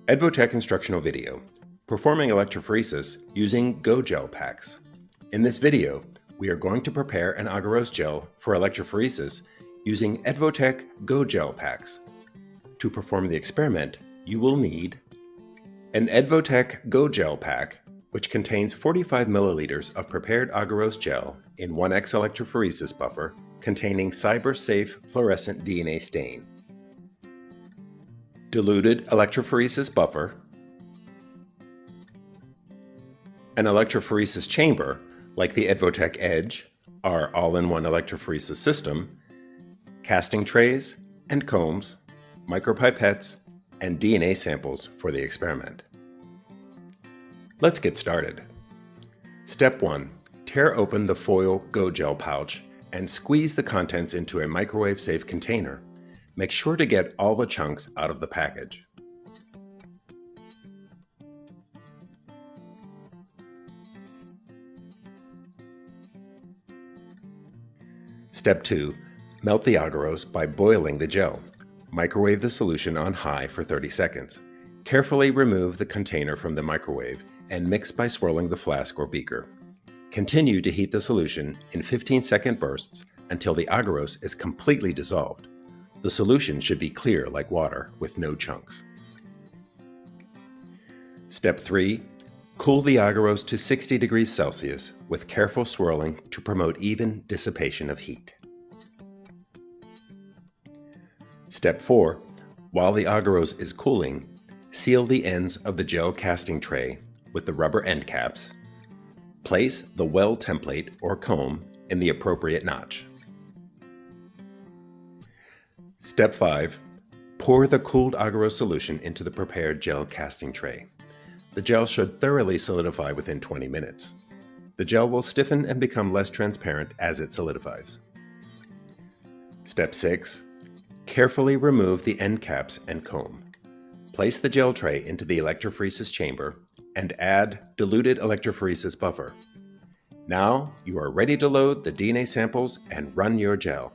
Edvotek instructional video, performing electrophoresis using GoGel packs. In this video, we are going to prepare an Agarose gel for electrophoresis using Edvotek GoGel packs. To perform the experiment, you will need an Edvotek GoGel pack, which contains 45 milliliters of prepared Agarose gel in 1x electrophoresis buffer containing SYBRSafe fluorescent DNA stain, diluted electrophoresis buffer, an electrophoresis chamber like the Edvotek Edge, our all-in-one electrophoresis system, casting trays and combs, micropipettes, and DNA samples for the experiment. Let's get started. Step 1. Tear open the foil GoGel pouch and squeeze the contents into a microwave-safe container. Make sure to get all the chunks out of the package. Step 2. Melt the agarose by boiling the gel. Microwave the solution on high for 30 seconds. Carefully remove the container from the microwave and mix by swirling the flask or beaker. Continue to heat the solution in 15-second bursts until the agarose is completely dissolved. The solution should be clear like water with no chunks. Step 3. Cool the agarose to 60 degrees Celsius with careful swirling to promote even dissipation of heat. Step 4. While the agarose is cooling, seal the ends of the gel casting tray with the rubber end caps. Place the well template or comb in the appropriate notch. Step 5. Pour the cooled agarose solution into the prepared gel casting tray. The gel should thoroughly solidify within 20 minutes. The gel will stiffen and become less transparent as it solidifies. Step 6. Carefully remove the end caps and comb. Place the gel tray into the electrophoresis chamber and add diluted electrophoresis buffer. Now you are ready to load the DNA samples and run your gel.